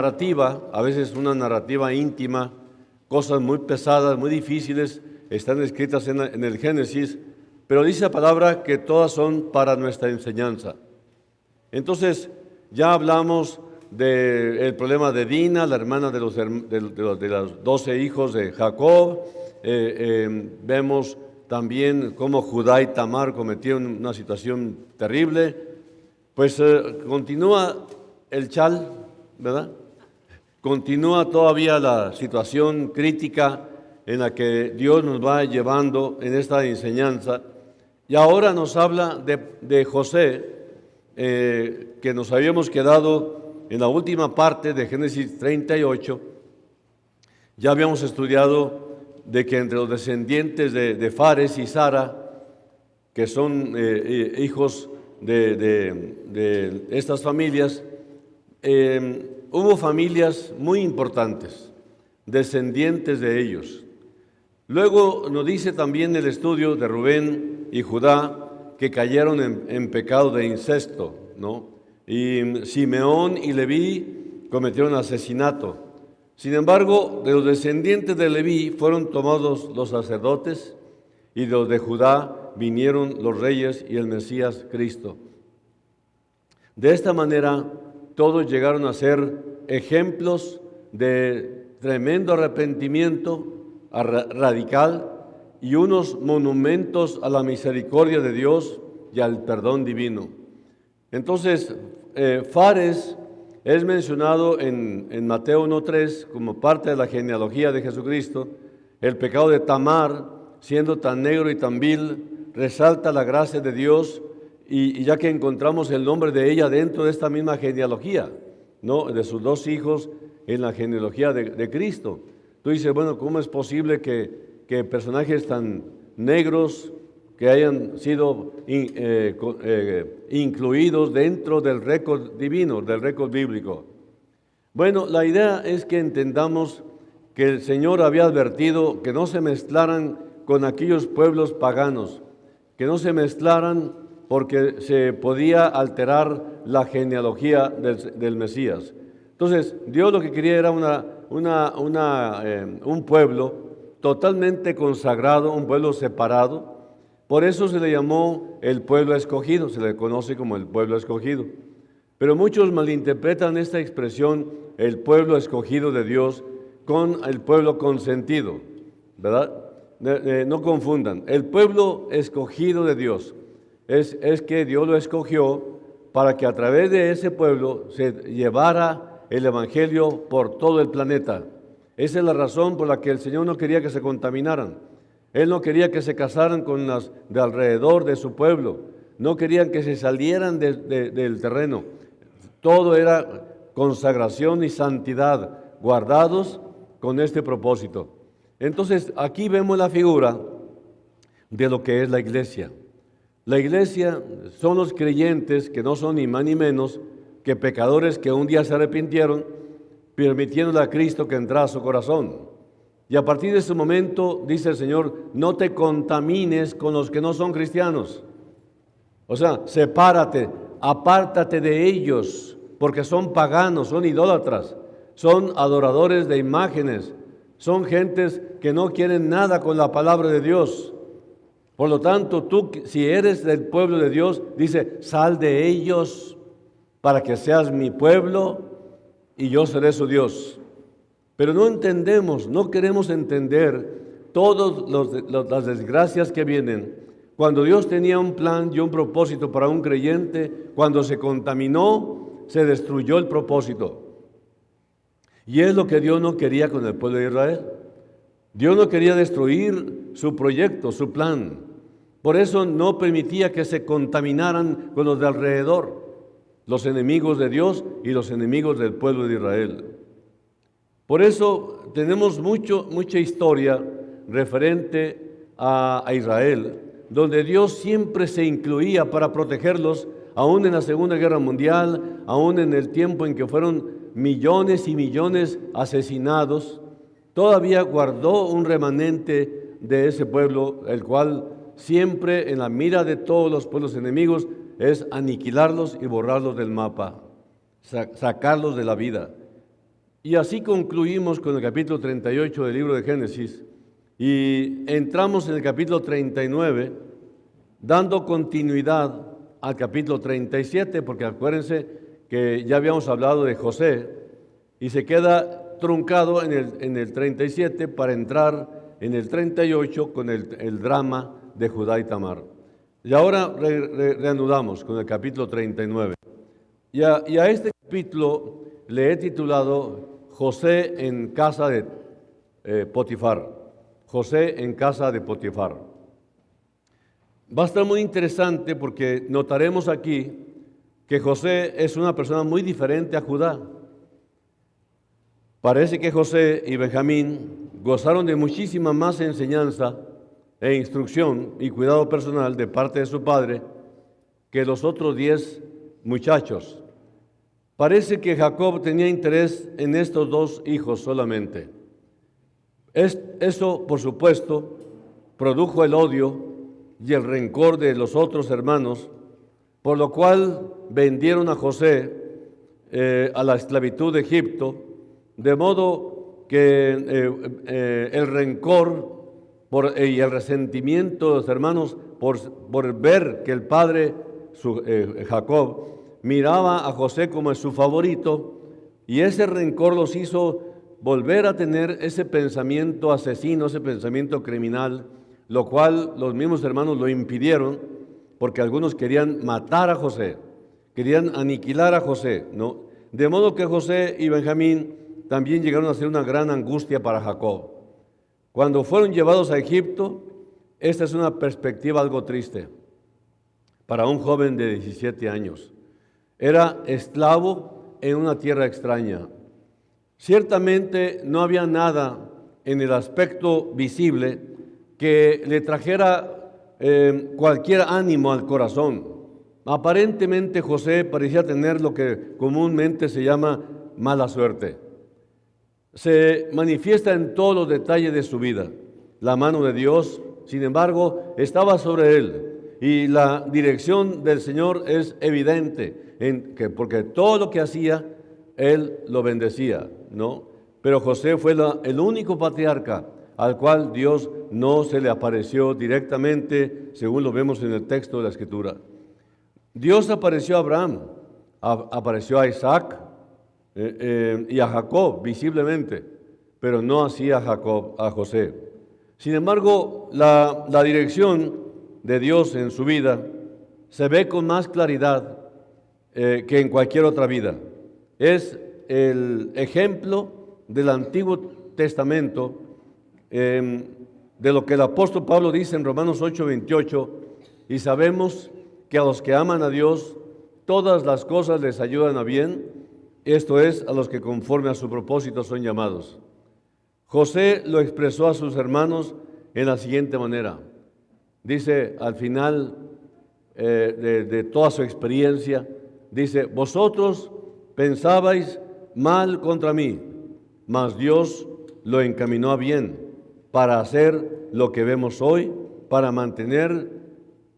narrativa, a veces una narrativa íntima, cosas muy pesadas, muy difíciles, están escritas en el Génesis, pero dice la palabra que todas son para nuestra enseñanza. Entonces, ya hablamos del problema de Dina, la hermana de los 12 hijos de Jacob. Vemos también cómo Judá y Tamar cometieron una situación terrible. Pues continúa el chal, ¿verdad? Continúa todavía la situación crítica en la que Dios nos va llevando en esta enseñanza. Y ahora nos habla de José, que nos habíamos quedado en la última parte de Génesis 38. Ya habíamos estudiado de que entre los descendientes de Fares y Sara, que son hijos de estas familias, hubo familias muy importantes, descendientes de ellos. Luego nos dice también el estudio de Rubén y Judá que cayeron en pecado de incesto, ¿no? Y Simeón y Leví cometieron asesinato. Sin embargo, de los descendientes de Leví fueron tomados los sacerdotes y de los de Judá vinieron los reyes y el Mesías Cristo. De esta manera, todos llegaron a ser ejemplos de tremendo arrepentimiento radical y unos monumentos a la misericordia de Dios y al perdón divino. Entonces, Fares es mencionado en Mateo 1:3 como parte de la genealogía de Jesucristo. El pecado de Tamar, siendo tan negro y tan vil, resalta la gracia de Dios, y ya que encontramos el nombre de ella dentro de esta misma genealogía, ¿no? De sus 2 hijos en la genealogía de Cristo. Tú dices, bueno, ¿cómo es posible que personajes tan negros que hayan sido incluidos dentro del récord divino, del récord bíblico? Bueno, la idea es que entendamos que el Señor había advertido que no se mezclaran con aquellos pueblos paganos, que no se mezclaran porque se podía alterar la genealogía del Mesías. Entonces, Dios lo que quería era un pueblo totalmente consagrado, un pueblo separado. Por eso se le llamó el pueblo escogido, se le conoce como el pueblo escogido. Pero muchos malinterpretan esta expresión, el pueblo escogido de Dios, con el pueblo consentido, ¿verdad? No confundan. El pueblo escogido de Dios es que Dios lo escogió para que a través de ese pueblo se llevara el evangelio por todo el planeta. Esa es la razón por la que el Señor no quería que se contaminaran. Él no quería que se casaran con las de alrededor de su pueblo. No querían que se salieran del terreno. Todo era consagración y santidad, guardados con este propósito. Entonces, aquí vemos la figura de lo que es la iglesia. La iglesia son los creyentes que no son ni más ni menos que pecadores que un día se arrepintieron, permitiéndole a Cristo que entrara a su corazón. Y a partir de ese momento, dice el Señor, no te contamines con los que no son cristianos. O sea, sepárate, apártate de ellos, porque son paganos, son idólatras, son adoradores de imágenes, son gentes que no quieren nada con la palabra de Dios. Por lo tanto, tú, si eres del pueblo de Dios, dice, sal de ellos para que seas mi pueblo y yo seré su Dios. Pero no entendemos, no queremos entender todas las desgracias que vienen. Cuando Dios tenía un plan y un propósito para un creyente, cuando se contaminó, se destruyó el propósito. Y es lo que Dios no quería con el pueblo de Israel. Dios no quería destruir su proyecto, su plan. Por eso no permitía que se contaminaran con los de alrededor, los enemigos de Dios y los enemigos del pueblo de Israel. Por eso tenemos mucha historia referente a Israel, donde Dios siempre se incluía para protegerlos, aún en la Segunda Guerra Mundial, aún en el tiempo en que fueron millones y millones asesinados. Todavía guardó un remanente de ese pueblo, el cual siempre en la mira de todos los pueblos enemigos es aniquilarlos y borrarlos del mapa, sacarlos de la vida. Y así concluimos con el capítulo 38 del libro de Génesis y entramos en el capítulo 39, dando continuidad al capítulo 37, porque acuérdense que ya habíamos hablado de José y se queda truncado en el 37 para entrar en el 38 con el drama de Judá y Tamar. Y ahora reanudamos con el capítulo 39. Y a este capítulo le he titulado José en casa de Potifar. José en casa de Potifar. Va a estar muy interesante porque notaremos aquí que José es una persona muy diferente a Judá. Parece que José y Benjamín gozaron de muchísima más enseñanza e instrucción y cuidado personal de parte de su padre que los otros 10 muchachos. Parece que Jacob tenía interés en estos 2 hijos solamente. Eso, por supuesto, produjo el odio y el rencor de los otros hermanos, por lo cual vendieron a José a la esclavitud de Egipto, de modo que el rencor y el resentimiento de los hermanos por ver que el padre, Jacob, miraba a José como su favorito, y ese rencor los hizo volver a tener ese pensamiento asesino, ese pensamiento criminal, lo cual los mismos hermanos lo impidieron, porque algunos querían matar a José, querían aniquilar a José, ¿no? De modo que José y Benjamín también llegaron a ser una gran angustia para Jacob. Cuando fueron llevados a Egipto, esta es una perspectiva algo triste para un joven de 17 años. Era esclavo en una tierra extraña. Ciertamente no había nada en el aspecto visible que le trajera cualquier ánimo al corazón. Aparentemente José parecía tener lo que comúnmente se llama mala suerte. Se manifiesta en todos los detalles de su vida. La mano de Dios, sin embargo, estaba sobre él, y la dirección del Señor es evidente, porque todo lo que hacía, él lo bendecía, ¿no? Pero José fue el único patriarca al cual Dios no se le apareció directamente, según lo vemos en el texto de la Escritura. Dios apareció a Abraham, apareció a Isaac y a Jacob visiblemente, pero no así a José. Sin embargo, la dirección de Dios en su vida se ve con más claridad que en cualquier otra vida. Es el ejemplo del Antiguo Testamento, de lo que el apóstol Pablo dice en Romanos 8:28, y sabemos que a los que aman a Dios, todas las cosas les ayudan a bien, esto es, a los que conforme a su propósito son llamados. José lo expresó a sus hermanos en la siguiente manera. Dice al final de toda su experiencia, dice: vosotros pensabais mal contra mí, mas Dios lo encaminó a bien para hacer lo que vemos hoy, para mantener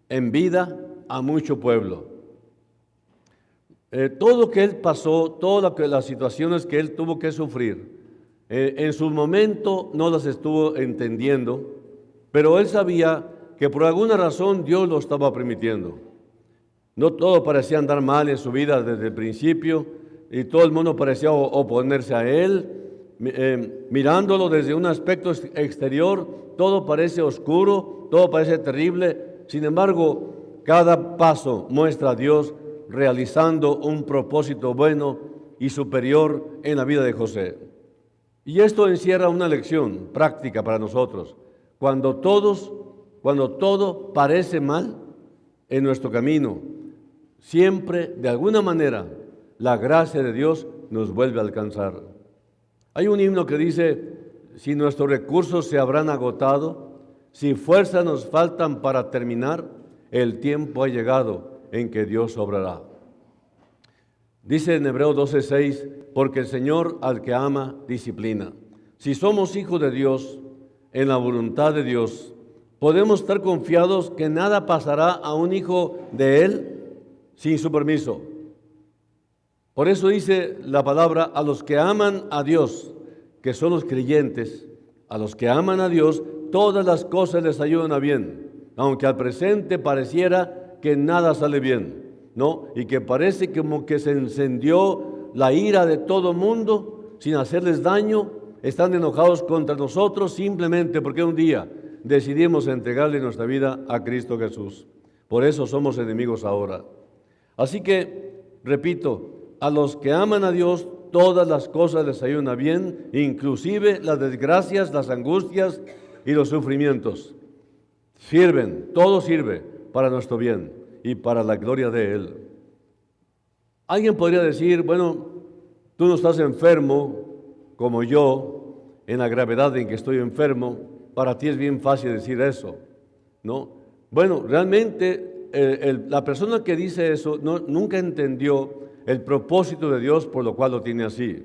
en vida a mucho pueblo. Todo lo que él pasó, todas las situaciones que él tuvo que sufrir, en su momento no las estuvo entendiendo, pero él sabía que por alguna razón Dios lo estaba permitiendo. No todo parecía andar mal en su vida desde el principio, y todo el mundo parecía oponerse a él. Mirándolo desde un aspecto exterior, todo parece oscuro, todo parece terrible. Sin embargo, cada paso muestra a Dios realizando un propósito bueno y superior en la vida de José. Y esto encierra una lección práctica para nosotros. Cuando todo parece mal en nuestro camino, siempre, de alguna manera, la gracia de Dios nos vuelve a alcanzar. Hay un himno que dice: si nuestros recursos se habrán agotado, si fuerzas nos faltan para terminar, el tiempo ha llegado en que Dios obrará. Dice en Hebreos 12:6, porque el Señor al que ama disciplina. Si somos hijos de Dios, en la voluntad de Dios, podemos estar confiados que nada pasará a un hijo de Él sin su permiso. Por eso dice la palabra, a los que aman a Dios, que son los creyentes, a los que aman a Dios, todas las cosas les ayudan a bien, aunque al presente pareciera que nada sale bien, ¿no? Y que parece como que se encendió la ira de todo mundo sin hacerles daño, están enojados contra nosotros simplemente porque un día decidimos entregarle nuestra vida a Cristo Jesús. Por eso somos enemigos ahora. Así que, repito, a los que aman a Dios, todas las cosas les ayudan a bien, inclusive las desgracias, las angustias y los sufrimientos. Sirven, todo sirve para nuestro bien y para la gloria de Él. Alguien podría decir, bueno, tú no estás enfermo como yo, en la gravedad en que estoy enfermo, para ti es bien fácil decir eso, ¿no? Bueno, realmente la persona que dice eso nunca entendió el propósito de Dios por lo cual lo tiene así,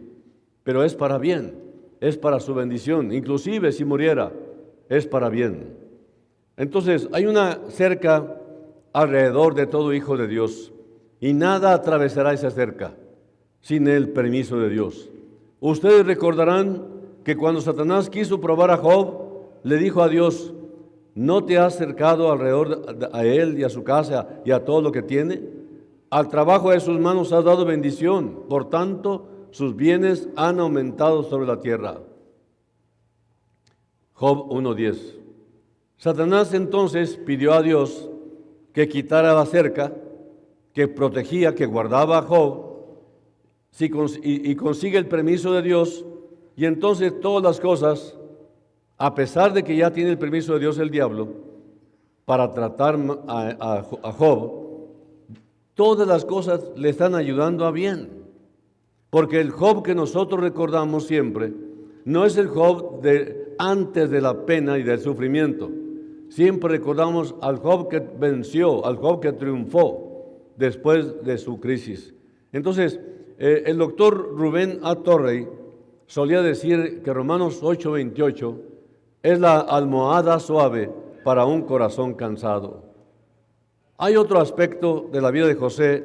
pero es para bien, es para su bendición, inclusive si muriera, es para bien. Entonces, hay una cerca alrededor de todo hijo de Dios y nada atravesará esa cerca sin el permiso de Dios. Ustedes recordarán que cuando Satanás quiso probar a Job, le dijo a Dios, ¿no te has acercado alrededor a él y a su casa y a todo lo que tiene? Al trabajo de sus manos has dado bendición, por tanto, sus bienes han aumentado sobre la tierra. Job 1:10. Satanás entonces pidió a Dios que quitara la cerca, que protegía, que guardaba a Job, y consigue el permiso de Dios, y entonces todas las cosas, a pesar de que ya tiene el permiso de Dios el diablo, para tratar a Job, todas las cosas le están ayudando a bien. Porque el Job que nosotros recordamos siempre, no es el Job de antes de la pena y del sufrimiento. Siempre recordamos al Job que venció, al Job que triunfó después de su crisis. Entonces, el doctor Rubén A. Torrey solía decir que Romanos 8:28 es la almohada suave para un corazón cansado. Hay otro aspecto de la vida de José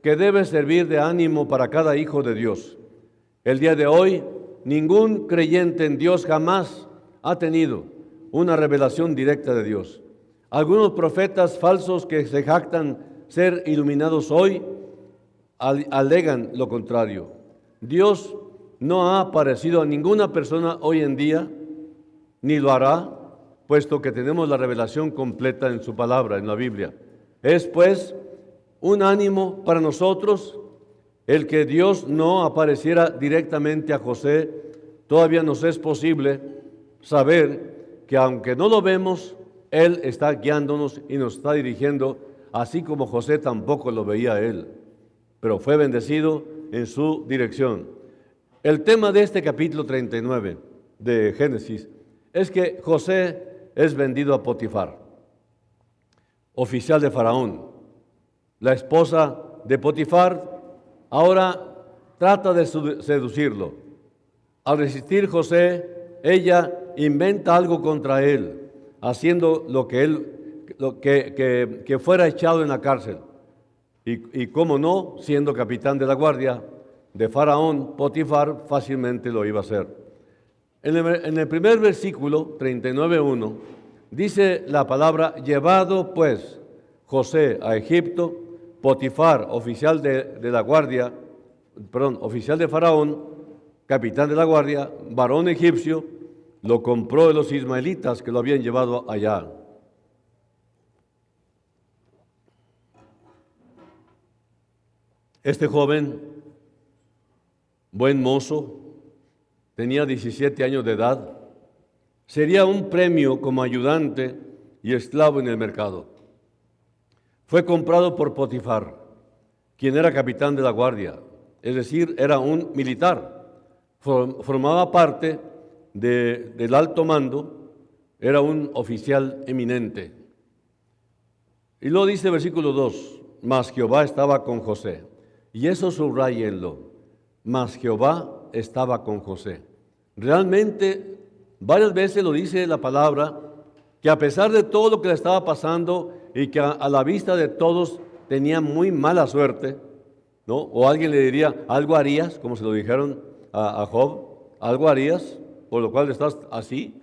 que debe servir de ánimo para cada hijo de Dios. El día de hoy, ningún creyente en Dios jamás ha tenido una revelación directa de Dios. Algunos profetas falsos que se jactan ser iluminados hoy alegan lo contrario. Dios no ha aparecido a ninguna persona hoy en día, ni lo hará, puesto que tenemos la revelación completa en su palabra, en la Biblia. Es pues un ánimo para nosotros el que Dios no apareciera directamente a José. Todavía nos es posible saber que aunque no lo vemos, Él está guiándonos y nos está dirigiendo, así como José tampoco lo veía él, pero fue bendecido en su dirección. El tema de este capítulo 39 de Génesis es que José es vendido a Potifar, oficial de Faraón. La esposa de Potifar ahora trata de seducirlo. Al resistir José, ella inventa algo contra él, haciendo que fuera echado en la cárcel. Y cómo no, siendo capitán de la guardia de Faraón, Potifar fácilmente lo iba a hacer. En el primer versículo, 39:1, dice la palabra, llevado pues José a Egipto, Potifar, oficial de Faraón, capitán de la guardia, varón egipcio, lo compró de los ismaelitas que lo habían llevado allá. Este joven, buen mozo, tenía 17 años de edad, sería un premio como ayudante y esclavo en el mercado. Fue comprado por Potifar, quien era capitán de la guardia, es decir, era un militar, formaba parte del alto mando, era un oficial eminente. Y luego dice versículo 2, mas Jehová estaba con José. Y eso subrayenlo, mas Jehová estaba con José. Realmente, varias veces lo dice la palabra, que a pesar de todo lo que le estaba pasando y que a la vista de todos tenía muy mala suerte, ¿no? O alguien le diría, algo harías, como se lo dijeron a Job, algo harías, por lo cual estás así.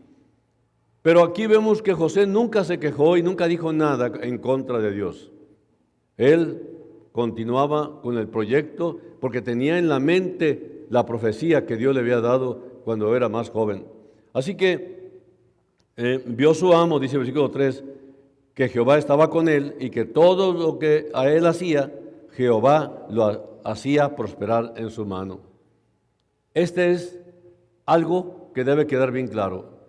Pero aquí vemos que José nunca se quejó y nunca dijo nada en contra de Dios. Él continuaba con el proyecto porque tenía en la mente la profecía que Dios le había dado cuando era más joven. Así que vio su amo, dice el versículo 3, que Jehová estaba con él y que todo lo que a él hacía, Jehová lo hacía prosperar en su mano. Este es algo que debe quedar bien claro.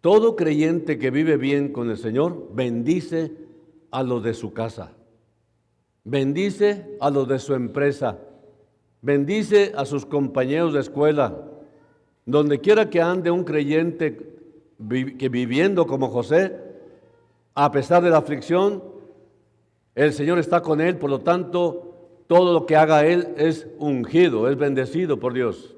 Todo creyente que vive bien con el Señor bendice a los de su casa, bendice a los de su empresa, bendice a sus compañeros de escuela. Donde quiera que ande un creyente que viviendo como José, a pesar de la aflicción, el Señor está con él, por lo tanto, todo lo que haga él es ungido, es bendecido por Dios.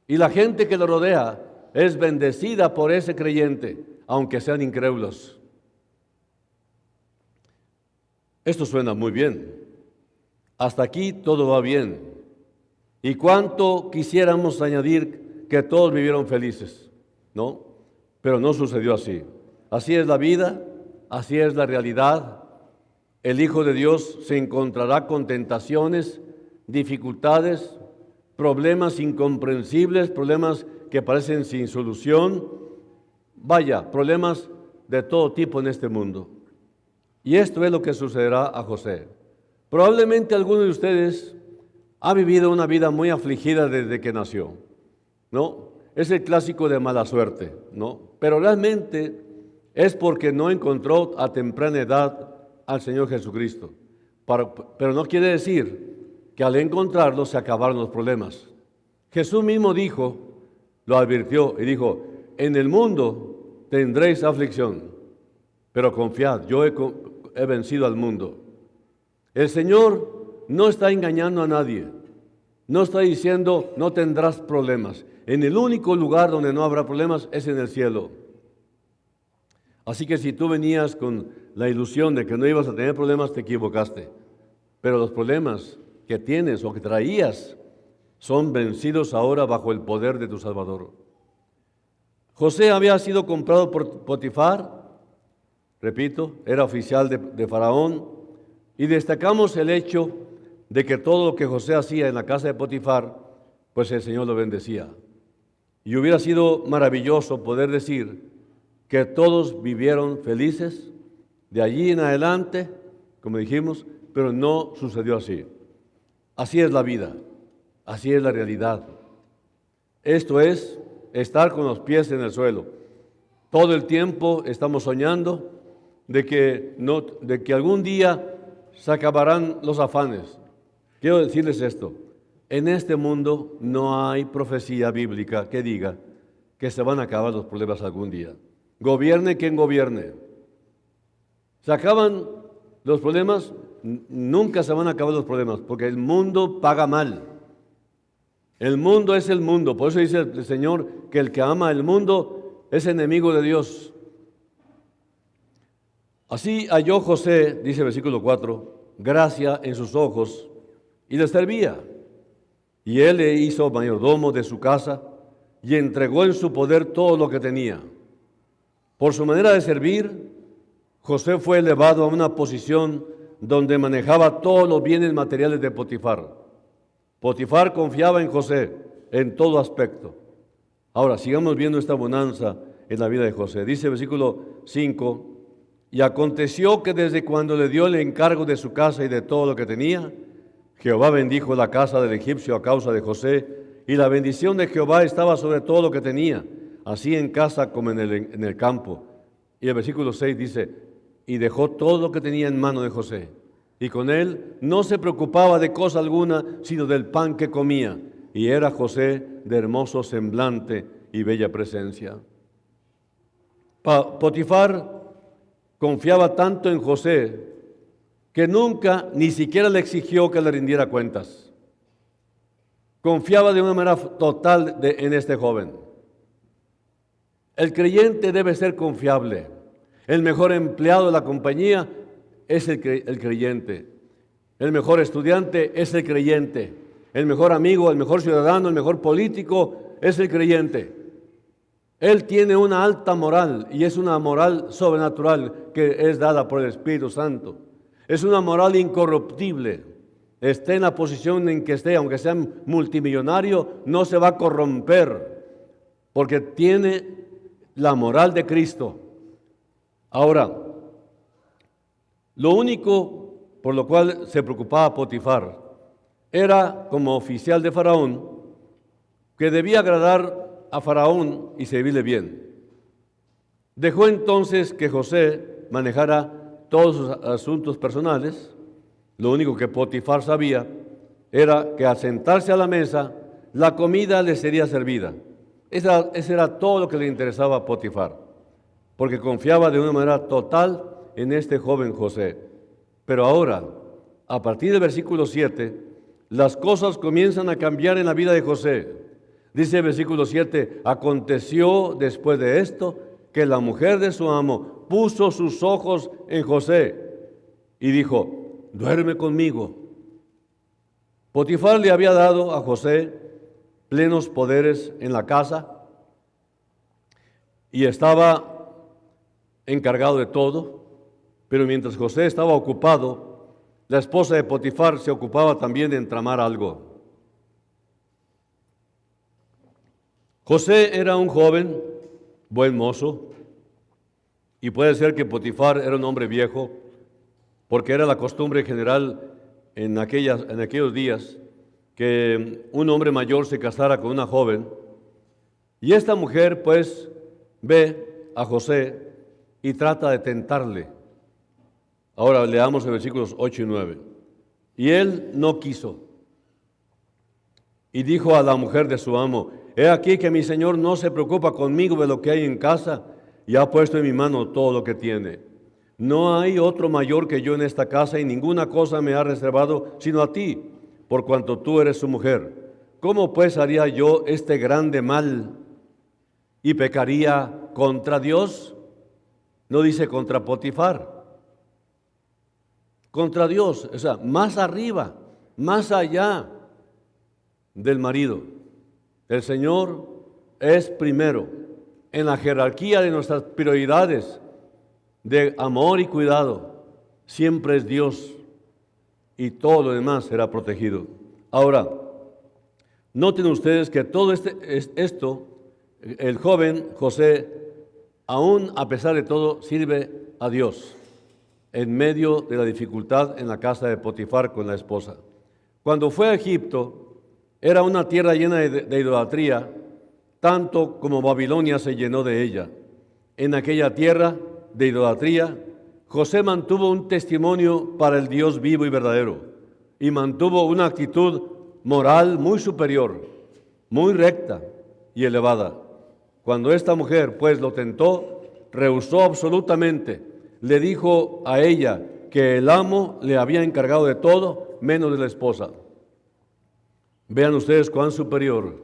Y la gente que lo rodea es bendecida por ese creyente, aunque sean incrédulos. Esto suena muy bien. Hasta aquí todo va bien. ¿Y cuánto quisiéramos añadir que todos vivieron felices? ¿No? Pero no sucedió así. Así es la vida, así es la realidad. El Hijo de Dios se encontrará con tentaciones, dificultades, problemas incomprensibles, problemas que parecen sin solución. Vaya, problemas de todo tipo en este mundo. Y esto es lo que sucederá a José. Probablemente alguno de ustedes ha vivido una vida muy afligida desde que nació, ¿no? Es el clásico de mala suerte, ¿no? Pero realmente es porque no encontró a temprana edad al Señor Jesucristo. Pero no quiere decir que al encontrarlo se acabaron los problemas. Jesús mismo dijo, lo advirtió y dijo, en el mundo tendréis aflicción, pero confiad, yo he vencido al mundo. El Señor no está engañando a nadie, no está diciendo no tendrás problemas. En el único lugar donde no habrá problemas es en el cielo. Así que si tú venías con la ilusión de que no ibas a tener problemas, te equivocaste. Pero los problemas que tienes o que traías son vencidos ahora bajo el poder de tu Salvador. José había sido comprado por Potifar, repito, era oficial de Faraón, y destacamos el hecho de que todo lo que José hacía en la casa de Potifar, pues el Señor lo bendecía. Y hubiera sido maravilloso poder decir que todos vivieron felices de allí en adelante, como dijimos, pero no sucedió así. Así es la vida, así es la realidad. Esto es estar con los pies en el suelo. Todo el tiempo estamos soñando de que algún día se acabarán los afanes. Quiero decirles esto, en este mundo no hay profecía bíblica que diga que se van a acabar los problemas algún día. Gobierne quien gobierne. ¿Se acaban los problemas? Nunca se van a acabar los problemas, porque el mundo paga mal. El mundo es el mundo. Por eso dice el Señor que el que ama el mundo es enemigo de Dios. Así halló José, dice el versículo 4, gracia en sus ojos y le servía. Y él le hizo mayordomo de su casa y entregó en su poder todo lo que tenía. Por su manera de servir, José fue elevado a una posición donde manejaba todos los bienes materiales de Potifar. Potifar confiaba en José en todo aspecto. Ahora, sigamos viendo esta bonanza en la vida de José. Dice el versículo 5, y aconteció que desde cuando le dio el encargo de su casa y de todo lo que tenía, Jehová bendijo la casa del egipcio a causa de José, y la bendición de Jehová estaba sobre todo lo que tenía, así en casa como en el campo. Y el versículo 6 dice, y dejó todo lo que tenía en mano de José, y con él no se preocupaba de cosa alguna, sino del pan que comía, y era José de hermoso semblante y bella presencia. Potifar confiaba tanto en José que nunca ni siquiera le exigió que le rindiera cuentas. Confiaba de una manera total en este joven. El creyente debe ser confiable. El mejor empleado de la compañía es el creyente. el mejor estudiante es el creyente, el mejor amigo, el mejor ciudadano, el mejor político es el creyente. Él tiene una alta moral y es una moral sobrenatural que es dada por el Espíritu Santo. Es una moral incorruptible. Esté en la posición en que esté, aunque sea multimillonario, no se va a corromper porque tiene la moral de Cristo. Ahora, lo único por lo cual se preocupaba Potifar era, como oficial de Faraón, que debía agradar a Faraón y servirle bien. Dejó entonces que José manejara todos sus asuntos personales. Lo único que Potifar sabía era que al sentarse a la mesa, la comida le sería servida. Ese era todo lo que le interesaba a Potifar, porque confiaba de una manera total en este joven José. Pero ahora, a partir del versículo 7, las cosas comienzan a cambiar en la vida de José. Dice el versículo 7, aconteció después de esto que la mujer de su amo puso sus ojos en José y dijo, duerme conmigo. Potifar le había dado a José plenos poderes en la casa y estaba encargado de todo, pero mientras José estaba ocupado, la esposa de Potifar se ocupaba también de tramar algo. José era un joven, buen mozo, y puede ser que Potifar era un hombre viejo, porque era la costumbre general en aquellos días que un hombre mayor se casara con una joven. Y esta mujer pues ve a José y trata de tentarle. Ahora leamos en versículos 8 y 9. Y él no quiso. Y dijo a la mujer de su amo, he aquí que mi señor no se preocupa conmigo de lo que hay en casa y ha puesto en mi mano todo lo que tiene. No hay otro mayor que yo en esta casa y ninguna cosa me ha reservado sino a ti, por cuanto tú eres su mujer. ¿Cómo pues haría yo este grande mal y pecaría contra Dios? No dice contra Potifar, contra Dios, o sea, más arriba, más allá del marido. El Señor es primero en la jerarquía de nuestras prioridades de amor y cuidado. Siempre es Dios y todo lo demás será protegido. Ahora, noten ustedes que todo esto, el joven José, aún a pesar de todo, sirve a Dios en medio de la dificultad en la casa de Potifar con la esposa. Cuando fue a Egipto, era una tierra llena de idolatría, tanto como Babilonia se llenó de ella. En aquella tierra de idolatría, José mantuvo un testimonio para el Dios vivo y verdadero, y mantuvo una actitud moral muy superior, muy recta y elevada. Cuando esta mujer pues lo tentó, rehusó absolutamente. Le dijo a ella que el amo le había encargado de todo, menos de la esposa. Vean ustedes cuán superior,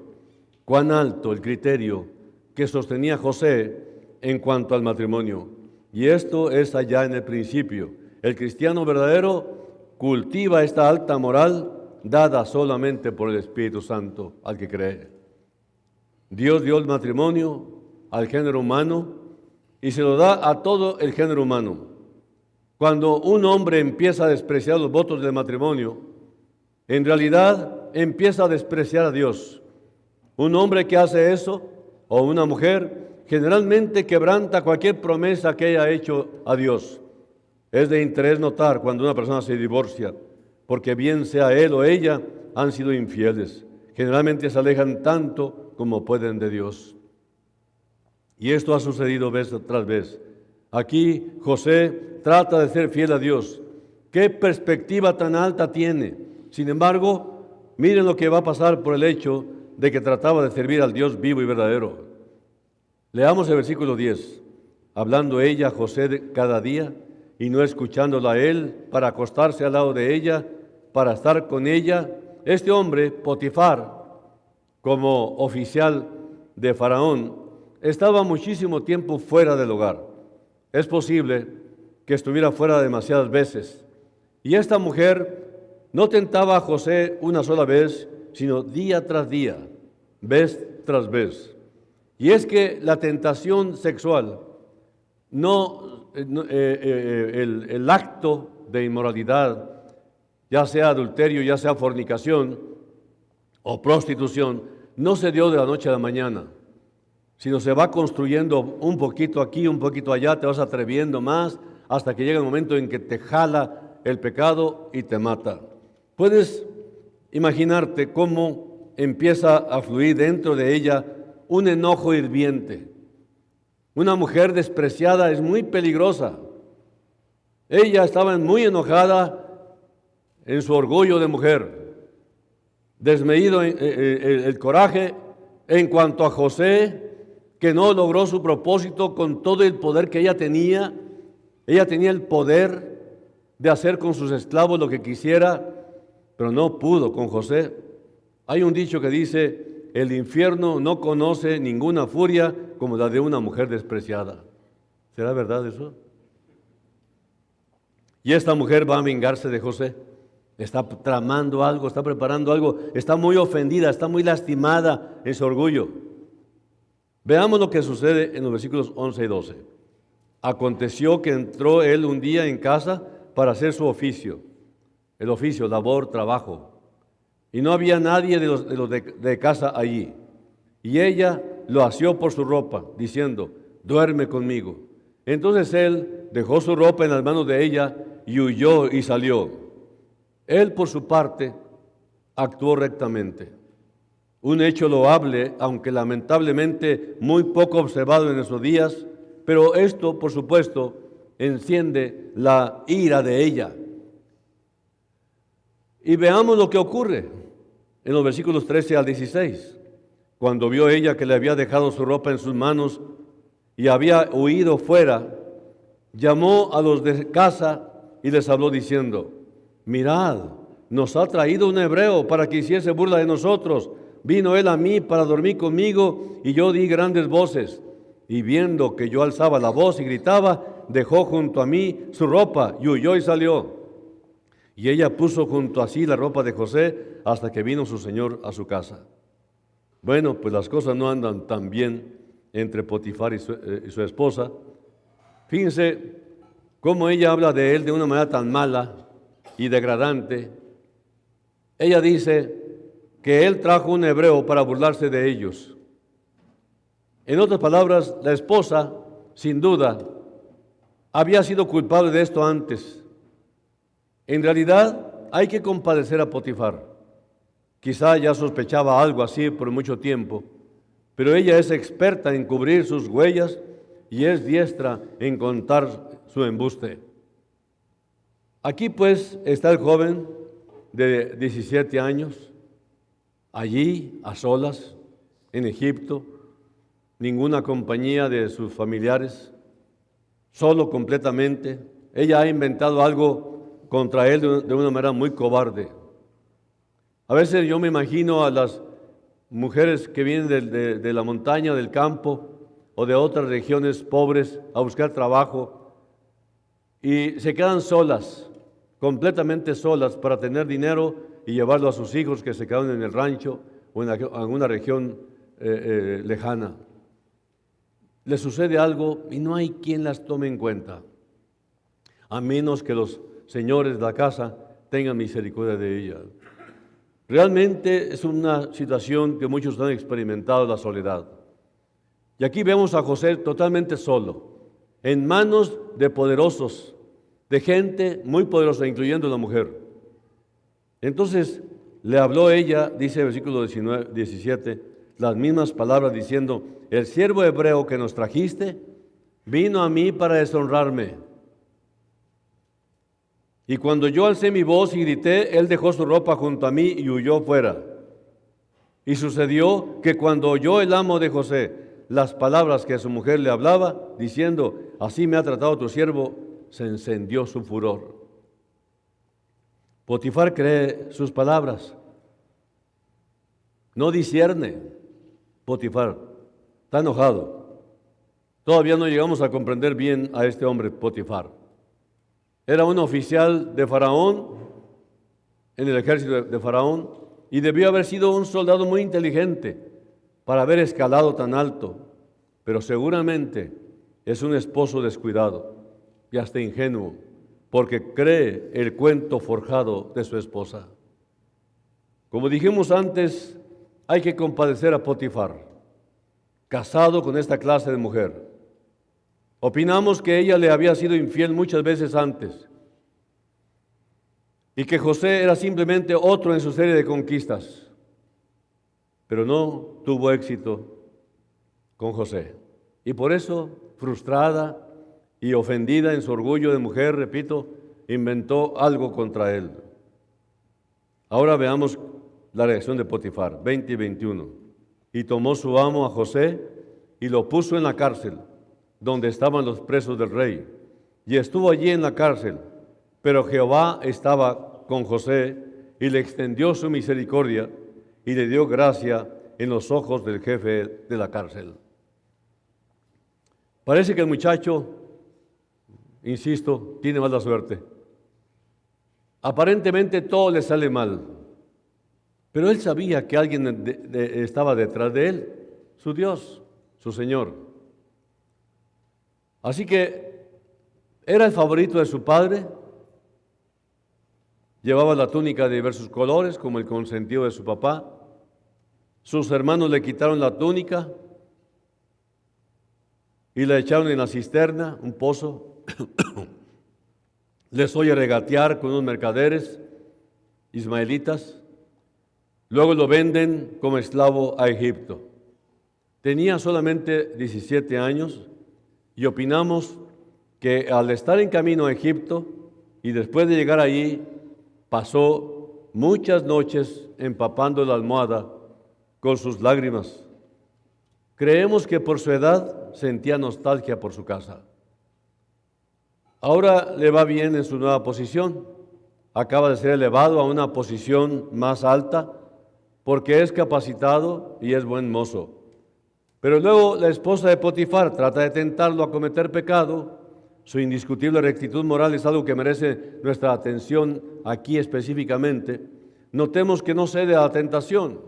cuán alto el criterio que sostenía José en cuanto al matrimonio. Y esto es allá en el principio. El cristiano verdadero cultiva esta alta moral dada solamente por el Espíritu Santo al que cree. Dios dio el matrimonio al género humano y se lo da a todo el género humano. Cuando un hombre empieza a despreciar los votos del matrimonio, en realidad empieza a despreciar a Dios. Un hombre que hace eso, o una mujer, generalmente quebranta cualquier promesa que haya hecho a Dios. Es de interés notar cuando una persona se divorcia, porque bien sea él o ella, han sido infieles. Generalmente se alejan tanto como pueden de Dios. Y esto ha sucedido vez tras vez. Aquí José trata de ser fiel a Dios. ¿Qué perspectiva tan alta tiene? Sin embargo, miren lo que va a pasar por el hecho de que trataba de servir al Dios vivo y verdadero. Leamos el versículo 10. Hablando ella a José cada día y no escuchándola a él para acostarse al lado de ella, para estar con ella, este hombre, Potifar, como oficial de Faraón, estaba muchísimo tiempo fuera del hogar. Es posible que estuviera fuera demasiadas veces. Y esta mujer no tentaba a José una sola vez, sino día tras día, vez tras vez. Y es que la tentación sexual, el acto de inmoralidad, ya sea adulterio, ya sea fornicación o prostitución, no se dio de la noche a la mañana, sino se va construyendo un poquito aquí, un poquito allá, te vas atreviendo más, hasta que llega el momento en que te jala el pecado y te mata. Puedes imaginarte cómo empieza a fluir dentro de ella un enojo hirviente. Una mujer despreciada es muy peligrosa. Ella estaba muy enojada en su orgullo de mujer, desmedido el coraje en cuanto a José, que no logró su propósito con todo el poder que ella tenía. Ella tenía el poder de hacer con sus esclavos lo que quisiera, pero no pudo con José. Hay un dicho que dice: el infierno no conoce ninguna furia como la de una mujer despreciada. ¿Será verdad eso? Y esta mujer va a vengarse de José. Está tramando algo, está preparando algo, está muy ofendida, está muy lastimada en su orgullo. Veamos lo que sucede en los versículos 11 y 12. Aconteció que entró él un día en casa para hacer su oficio. El oficio, labor, trabajo. Y no había nadie de los de casa allí. Y ella lo asió por su ropa, diciendo: duerme conmigo. Entonces él dejó su ropa en las manos de ella y huyó y salió. Él, por su parte, actuó rectamente. Un hecho loable, aunque lamentablemente muy poco observado en nuestros días, pero esto, por supuesto, enciende la ira de ella. Y veamos lo que ocurre en los versículos 13 al 16. Cuando vio ella que le había dejado su ropa en sus manos y había huido fuera, llamó a los de casa y les habló diciendo: mirad, nos ha traído un hebreo para que hiciese burla de nosotros. Vino él a mí para dormir conmigo y yo di grandes voces. Y viendo que yo alzaba la voz y gritaba, dejó junto a mí su ropa y huyó y salió. Y ella puso junto a sí la ropa de José hasta que vino su señor a su casa. Bueno, pues las cosas no andan tan bien entre Potifar y su esposa. Fíjense cómo ella habla de él de una manera tan mala y degradante. Ella dice que él trajo un hebreo para burlarse de ellos. En otras palabras, la esposa, sin duda, había sido culpable de esto antes. En realidad, hay que compadecer a Potifar. Quizá ya sospechaba algo así por mucho tiempo, pero ella es experta en cubrir sus huellas y es diestra en contar su embuste. Aquí pues está el joven de 17 años, allí a solas, en Egipto, ninguna compañía de sus familiares, solo completamente. Ella ha inventado algo contra él de una manera muy cobarde. A veces yo me imagino a las mujeres que vienen de la montaña, del campo o de otras regiones pobres a buscar trabajo y se quedan solas, completamente solas, para tener dinero y llevarlo a sus hijos que se quedan en el rancho o en alguna región lejana. Les sucede algo y no hay quien las tome en cuenta, a menos que los señores de la casa tengan misericordia de ellas. Realmente es una situación que muchos han experimentado, la soledad. Y aquí vemos a José totalmente solo, en manos de poderosos, de gente muy poderosa, incluyendo la mujer. Entonces le habló ella, dice el versículo 17, las mismas palabras diciendo: el siervo hebreo que nos trajiste vino a mí para deshonrarme. Y cuando yo alcé mi voz y grité, él dejó su ropa junto a mí y huyó fuera. Y sucedió que cuando oyó el amo de José las palabras que su mujer le hablaba, diciendo: así me ha tratado tu siervo, se encendió su furor. Potifar cree sus palabras, no discierne. Potifar está enojado. Todavía no llegamos a comprender bien a este hombre Potifar. Era un oficial de Faraón en el ejército de Faraón y debió haber sido un soldado muy inteligente para haber escalado tan alto, pero seguramente es un esposo descuidado y hasta ingenuo, porque cree el cuento forjado de su esposa. Como dijimos antes, hay que compadecer a Potifar, casado con esta clase de mujer. Opinamos que ella le había sido infiel muchas veces antes y que José era simplemente otro en su serie de conquistas, pero no tuvo éxito con José. Y por eso, frustrada y ofendida en su orgullo de mujer, repito, inventó algo contra él. Ahora veamos la reacción de Potifar, 20 y 21. Y tomó su amo a José y lo puso en la cárcel, donde estaban los presos del rey. Y estuvo allí en la cárcel, pero Jehová estaba con José y le extendió su misericordia y le dio gracia en los ojos del jefe de la cárcel. Parece que el muchacho, insisto, tiene mala suerte. Aparentemente todo le sale mal, pero él sabía que alguien estaba detrás de él, su Dios, su Señor. Así que era el favorito de su padre, llevaba la túnica de diversos colores como el consentido de su papá. Sus hermanos le quitaron la túnica y la echaron en la cisterna, un pozo. Les oye regatear con unos mercaderes ismaelitas. Luego lo venden como esclavo a Egipto. Tenía solamente 17 años y opinamos que al estar en camino a Egipto y después de llegar allí, pasó muchas noches empapando la almohada con sus lágrimas. Creemos que por su edad sentía nostalgia por su casa. Ahora le va bien en su nueva posición. Acaba de ser elevado a una posición más alta porque es capacitado y es buen mozo. Pero luego la esposa de Potifar trata de tentarlo a cometer pecado. Su indiscutible rectitud moral es algo que merece nuestra atención aquí específicamente. Notemos que no cede a la tentación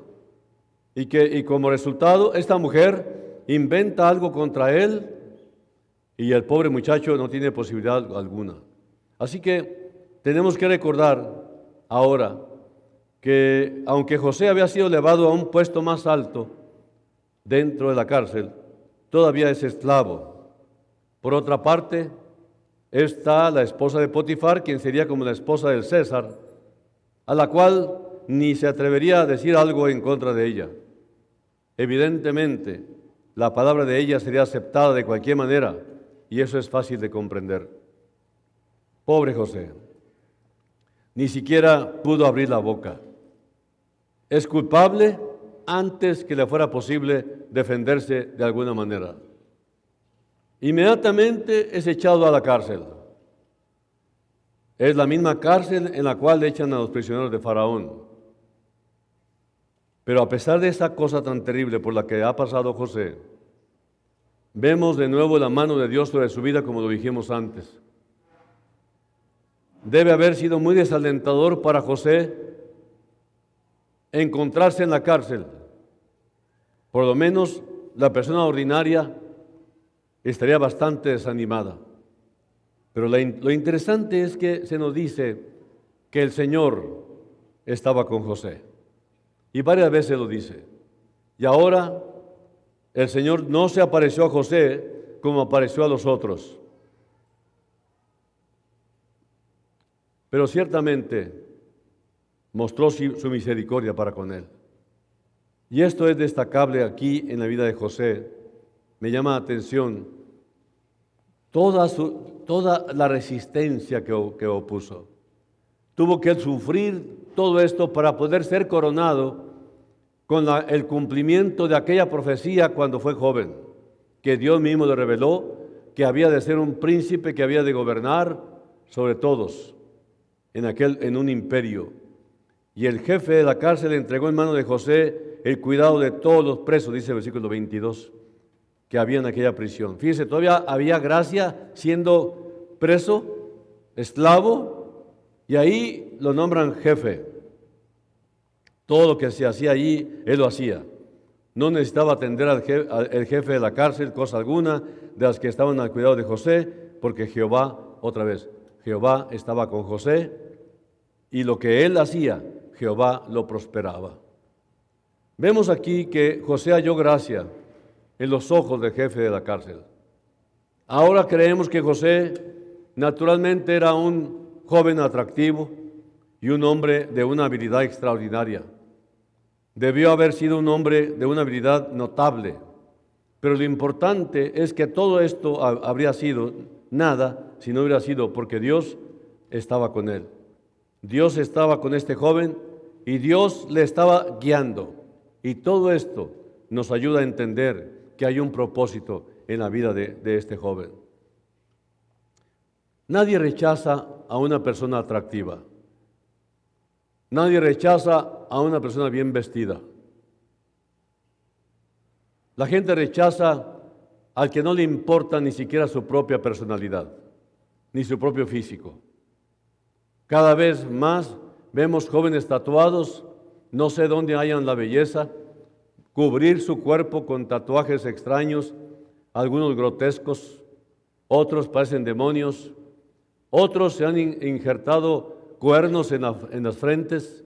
y como resultado esta mujer inventa algo contra él y el pobre muchacho no tiene posibilidad alguna. Así que tenemos que recordar ahora que aunque José había sido elevado a un puesto más alto dentro de la cárcel, todavía es esclavo. Por otra parte, está la esposa de Potifar, quien sería como la esposa del César, a la cual ni se atrevería a decir algo en contra de ella. Evidentemente, la palabra de ella sería aceptada de cualquier manera, y eso es fácil de comprender. Pobre José, ni siquiera pudo abrir la boca. Es culpable antes que le fuera posible defenderse de alguna manera. Inmediatamente es echado a la cárcel. Es la misma cárcel en la cual echan a los prisioneros de Faraón. Pero a pesar de esa cosa tan terrible por la que ha pasado José, vemos de nuevo la mano de Dios sobre su vida como lo dijimos antes. Debe haber sido muy desalentador para José encontrarse en la cárcel. Por lo menos la persona ordinaria estaría bastante desanimada. Pero lo interesante es que se nos dice que el Señor estaba con José. Y varias veces lo dice. Y ahora el Señor no se apareció a José como apareció a los otros. Pero ciertamente mostró su misericordia para con él. Y esto es destacable aquí en la vida de José. Me llama la atención toda la resistencia que opuso. Tuvo que sufrir todo esto para poder ser coronado con el cumplimiento de aquella profecía cuando fue joven, que Dios mismo le reveló que había de ser un príncipe que había de gobernar sobre todos en un imperio. Y el jefe de la cárcel entregó en manos de José el cuidado de todos los presos, dice el versículo 22, que había en aquella prisión. Fíjense, todavía había gracia siendo preso, esclavo, y ahí lo nombran jefe. Todo lo que se hacía allí, él lo hacía. No necesitaba atender al jefe de la cárcel, cosa alguna, de las que estaban al cuidado de José, porque Jehová, otra vez, Jehová estaba con José, y lo que él hacía, Jehová lo prosperaba. Vemos aquí que José halló gracia en los ojos del jefe de la cárcel. Ahora creemos que José naturalmente era un joven atractivo y un hombre de una habilidad extraordinaria. Debió haber sido un hombre de una habilidad notable, pero lo importante es que todo esto habría sido nada si no hubiera sido porque Dios estaba con él. Dios estaba con este joven y Dios le estaba guiando. Y todo esto nos ayuda a entender que hay un propósito en la vida de este joven. Nadie rechaza a una persona atractiva. Nadie rechaza a una persona bien vestida. La gente rechaza al que no le importa ni siquiera su propia personalidad, ni su propio físico. Cada vez más vemos jóvenes tatuados, no sé dónde hayan la belleza, cubrir su cuerpo con tatuajes extraños, algunos grotescos, otros parecen demonios, otros se han injertado cuernos en las frentes,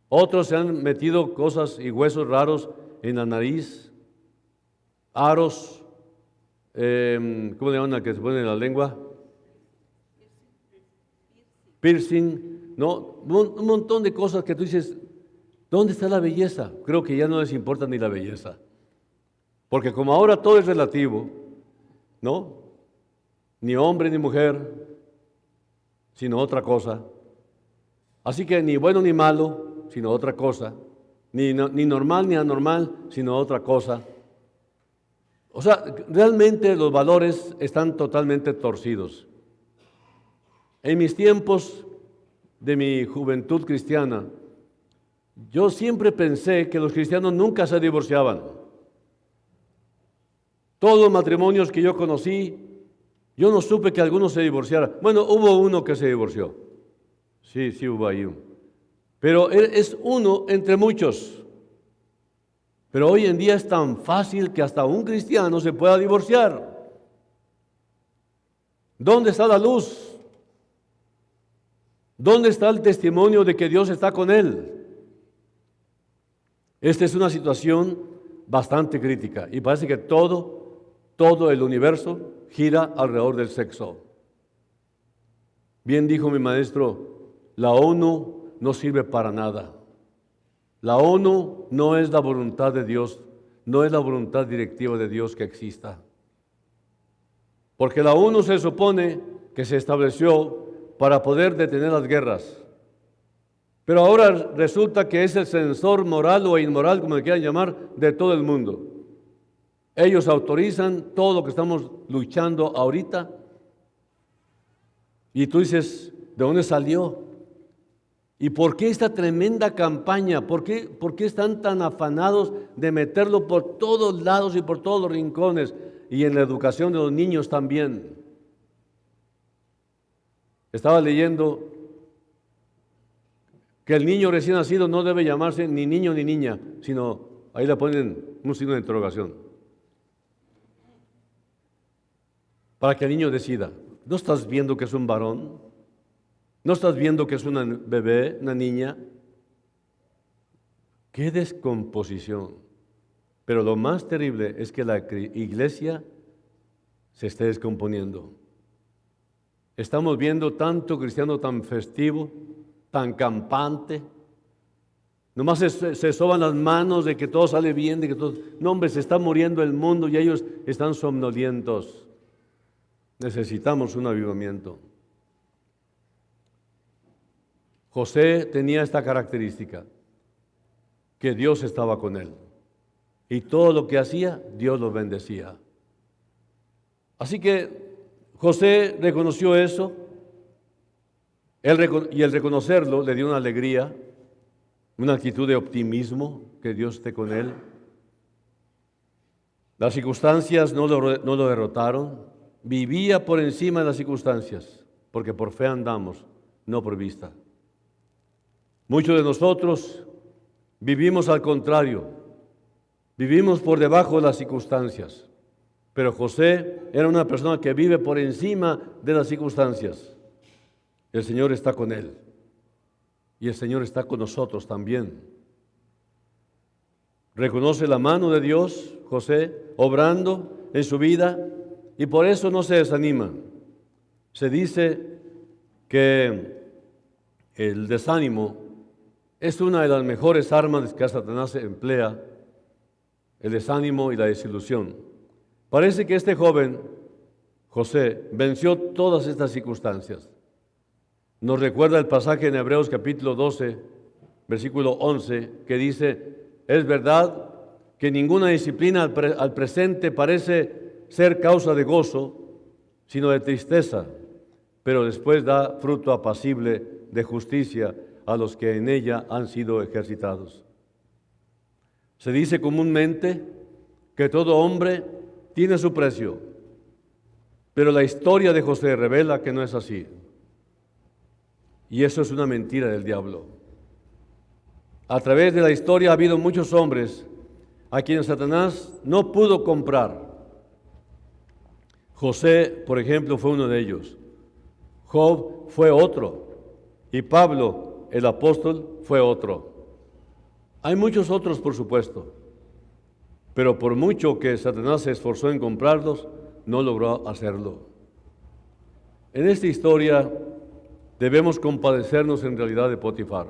otros se han metido cosas y huesos raros en la nariz, aros, ¿cómo le llaman al que se pone en la lengua? Piercing, ¿no? Un montón de cosas que tú dices, ¿dónde está la belleza? Creo que ya no les importa ni la belleza, porque como ahora todo es relativo, ¿no? Ni hombre ni mujer, sino otra cosa. Así que ni bueno ni malo, sino otra cosa. Ni normal ni anormal, sino otra cosa. O sea, realmente los valores están totalmente torcidos. En mis tiempos de mi juventud cristiana, yo siempre pensé que los cristianos nunca se divorciaban. Todos los matrimonios que yo conocí, yo no supe que alguno se divorciara. Bueno, hubo uno que se divorció. Sí hubo ahí uno. Pero es uno entre muchos. Pero hoy en día es tan fácil que hasta un cristiano se pueda divorciar. ¿Dónde está la luz? ¿Dónde está el testimonio de que Dios está con él? Esta es una situación bastante crítica y parece que todo el universo gira alrededor del sexo. Bien dijo mi maestro, la ONU no sirve para nada. La ONU no es la voluntad de Dios, no es la voluntad directiva de Dios que exista. Porque la ONU se supone que se estableció para poder detener las guerras. Pero ahora resulta que es el censor moral o inmoral, como le quieran llamar, de todo el mundo. Ellos autorizan todo lo que estamos luchando ahorita. Y tú dices, ¿de dónde salió? ¿Y por qué esta tremenda campaña? ¿Por qué están tan afanados de meterlo por todos lados y por todos los rincones? Y en la educación de los niños también. Estaba leyendo que el niño recién nacido no debe llamarse ni niño ni niña, sino, ahí le ponen un signo de interrogación. Para que el niño decida. ¿No estás viendo que es un varón? ¿No estás viendo que es una bebé, una niña? ¡Qué descomposición! Pero lo más terrible es que la iglesia se esté descomponiendo. Estamos viendo tanto cristiano tan festivo, tan campante. Nomás se soban las manos de que todo sale bien, de que todo... No, hombre, se está muriendo el mundo y ellos están somnolientos. Necesitamos un avivamiento. José tenía esta característica, que Dios estaba con él. Y todo lo que hacía, Dios lo bendecía. Así que José reconoció eso, y el reconocerlo le dio una alegría, una actitud de optimismo, que Dios esté con él. Las circunstancias no lo derrotaron, vivía por encima de las circunstancias, porque por fe andamos, no por vista. Muchos de nosotros Vivimos al contrario, vivimos por debajo de las circunstancias. Pero José era una persona que vive por encima de las circunstancias. El Señor está con él y el Señor está con nosotros también. Reconoce la mano de Dios, José, obrando en su vida y por eso no se desanima. Se dice que el desánimo es una de las mejores armas que Satanás emplea, el desánimo y la desilusión. Parece que este joven, José, venció todas estas circunstancias. Nos recuerda el pasaje en Hebreos capítulo 12, versículo 11, que dice, es verdad que ninguna disciplina al presente parece ser causa de gozo, sino de tristeza, pero después da fruto apacible de justicia a los que en ella han sido ejercitados. Se dice comúnmente que todo hombre tiene su precio, pero la historia de José revela que no es así. Y eso es una mentira del diablo. A través de la historia ha habido muchos hombres a quienes Satanás no pudo comprar. José, por ejemplo, fue uno de ellos. Job fue otro. Y Pablo, el apóstol, fue otro. Hay muchos otros, por supuesto. Pero por mucho que Satanás se esforzó en comprarlos, no logró hacerlo. En esta historia debemos compadecernos en realidad de Potifar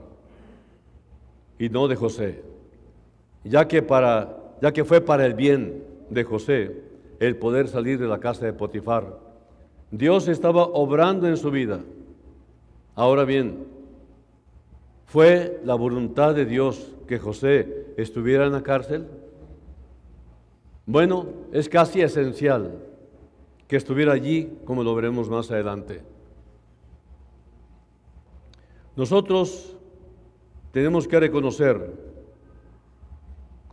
y no de José, ya que fue para el bien de José el poder salir de la casa de Potifar. Dios estaba obrando en su vida. Ahora bien, ¿fue la voluntad de Dios que José estuviera en la cárcel? Bueno, es casi esencial que estuviera allí, como lo veremos más adelante. Nosotros tenemos que reconocer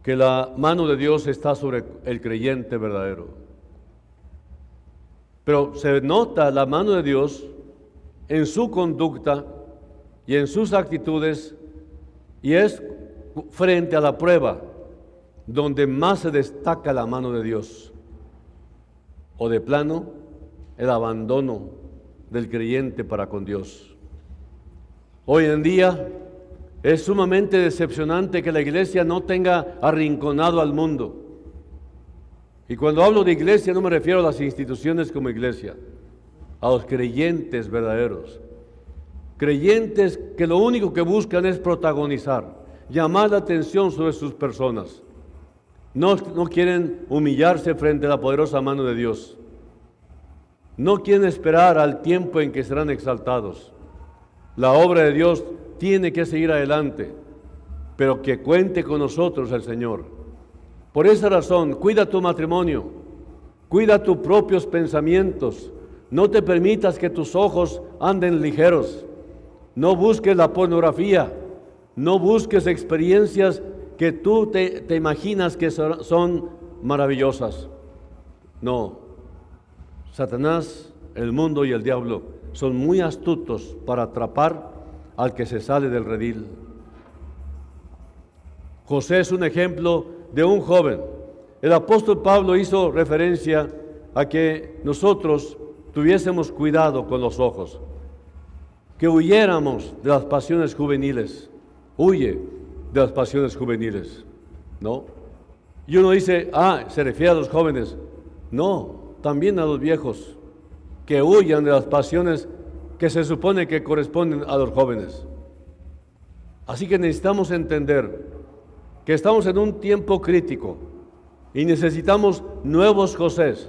que la mano de Dios está sobre el creyente verdadero. Pero se nota la mano de Dios en su conducta y en sus actitudes, y es frente a la prueba donde más se destaca la mano de Dios. O de plano, el abandono del creyente para con Dios. Hoy en día es sumamente decepcionante que la iglesia no tenga arrinconado al mundo. Y cuando hablo de iglesia no me refiero a las instituciones como iglesia, a los creyentes verdaderos. Creyentes que lo único que buscan es protagonizar, llamar la atención sobre sus personas. No quieren humillarse frente a la poderosa mano de Dios. No quieren esperar al tiempo en que serán exaltados. La obra de Dios tiene que seguir adelante, pero que cuente con nosotros el Señor. Por esa razón, cuida tu matrimonio, cuida tus propios pensamientos. No te permitas que tus ojos anden ligeros. No busques la pornografía, no busques experiencias que tú te imaginas que son maravillosas. No, Satanás, el mundo y el diablo son muy astutos para atrapar al que se sale del redil. José es un ejemplo de un joven. El apóstol Pablo hizo referencia a que nosotros tuviésemos cuidado con los ojos, que huyéramos de las pasiones juveniles. Huye de las pasiones juveniles, ¿no? Y uno dice, se refiere a los jóvenes. No, también a los viejos, que huyan de las pasiones que se supone que corresponden a los jóvenes. Así que necesitamos entender que estamos en un tiempo crítico y necesitamos nuevos Josés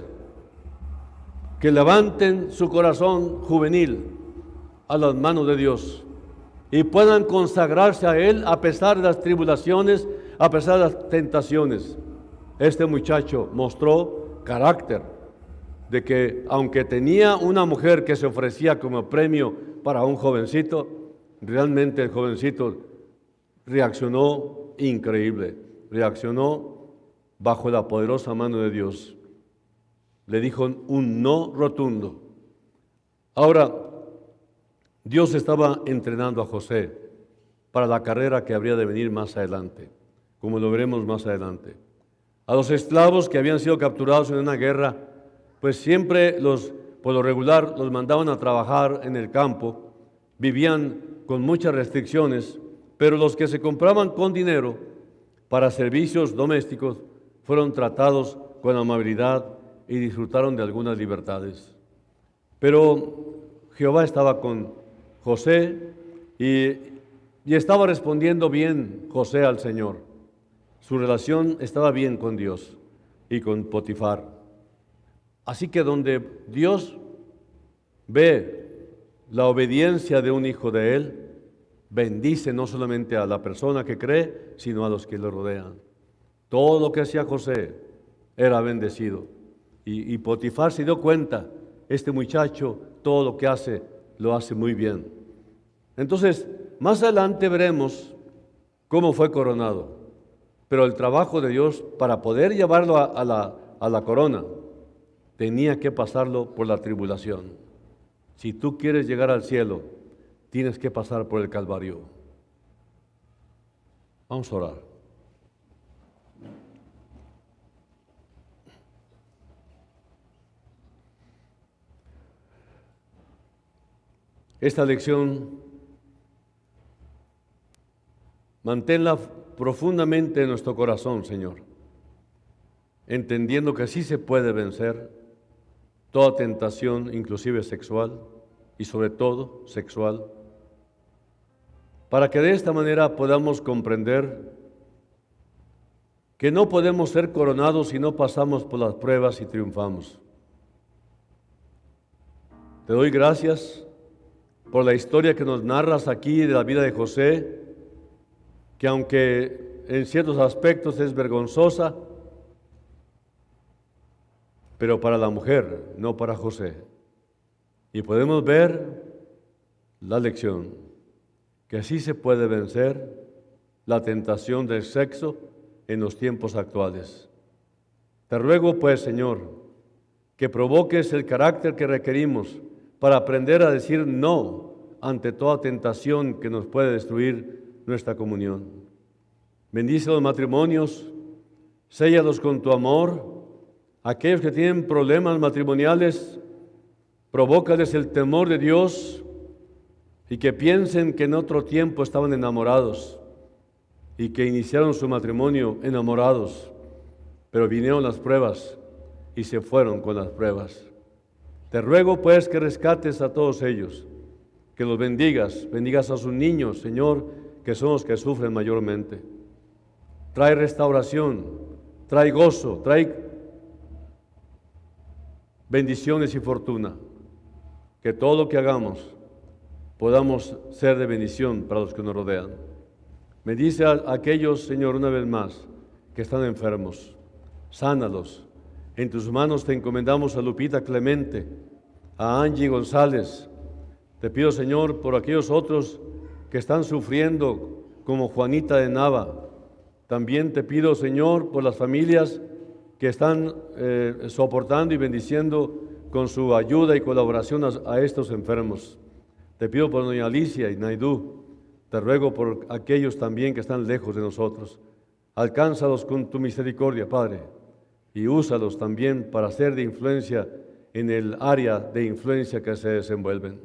que levanten su corazón juvenil a las manos de Dios y puedan consagrarse a Él a pesar de las tribulaciones, a pesar de las tentaciones. Este muchacho mostró carácter de que aunque tenía una mujer que se ofrecía como premio para un jovencito, realmente el jovencito reaccionó increíble, reaccionó bajo la poderosa mano de Dios. Le dijo un no rotundo. Ahora, Dios estaba entrenando a José para la carrera que habría de venir más adelante, como lo veremos más adelante. A los esclavos que habían sido capturados en una guerra, pues siempre por lo regular, los mandaban a trabajar en el campo, vivían con muchas restricciones, pero los que se compraban con dinero para servicios domésticos fueron tratados con amabilidad y disfrutaron de algunas libertades. Pero Jehová estaba con José y estaba respondiendo bien José al Señor. Su relación estaba bien con Dios y con Potifar. Así que donde Dios ve la obediencia de un hijo de Él, bendice no solamente a la persona que cree, sino a los que lo rodean. Todo lo que hacía José era bendecido. Y Potifar se dio cuenta, este muchacho todo lo que hace, lo hace muy bien. Entonces, más adelante veremos cómo fue coronado. Pero el trabajo de Dios para poder llevarlo a la corona, tenía que pasarlo por la tribulación. Si tú quieres llegar al cielo, tienes que pasar por el Calvario. Vamos a orar. Esta lección, manténla profundamente en nuestro corazón, Señor, entendiendo que así se puede vencer toda tentación, inclusive sexual, y sobre todo sexual, para que de esta manera podamos comprender que no podemos ser coronados si no pasamos por las pruebas y triunfamos. Te doy gracias por la historia que nos narras aquí de la vida de José, que aunque en ciertos aspectos es vergonzosa, pero para la mujer, no para José. Y podemos ver la lección, que así se puede vencer la tentación del sexo en los tiempos actuales. Te ruego pues, Señor, que provoques el carácter que requerimos para aprender a decir no ante toda tentación que nos puede destruir nuestra comunión. Bendice los matrimonios, séllalos con tu amor. Aquellos que tienen problemas matrimoniales, provócales el temor de Dios y que piensen que en otro tiempo estaban enamorados y que iniciaron su matrimonio enamorados, pero vinieron las pruebas y se fueron con las pruebas. Te ruego pues que rescates a todos ellos, que los bendigas a sus niños, Señor, que son los que sufren mayormente. Trae restauración, trae gozo, trae bendiciones y fortuna. Que todo lo que hagamos podamos ser de bendición para los que nos rodean. Bendice a aquellos, Señor, una vez más, que están enfermos. Sánalos. En tus manos te encomendamos a Lupita Clemente, a Angie González. Te pido, Señor, por aquellos otros que están sufriendo, como Juanita de Nava. También te pido, Señor, por las familias que están soportando y bendiciendo con su ayuda y colaboración a estos enfermos. Te pido por doña Alicia y Naidú. Te ruego por aquellos también que están lejos de nosotros. Alcánzalos con tu misericordia, Padre, y úsalos también para ser de influencia en el área de influencia que se desenvuelven.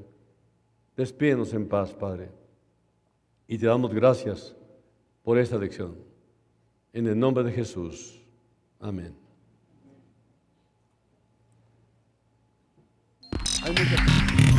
Despídenos en paz, Padre, y te damos gracias por esta lección. En el nombre de Jesús. Amén. Hay muchas...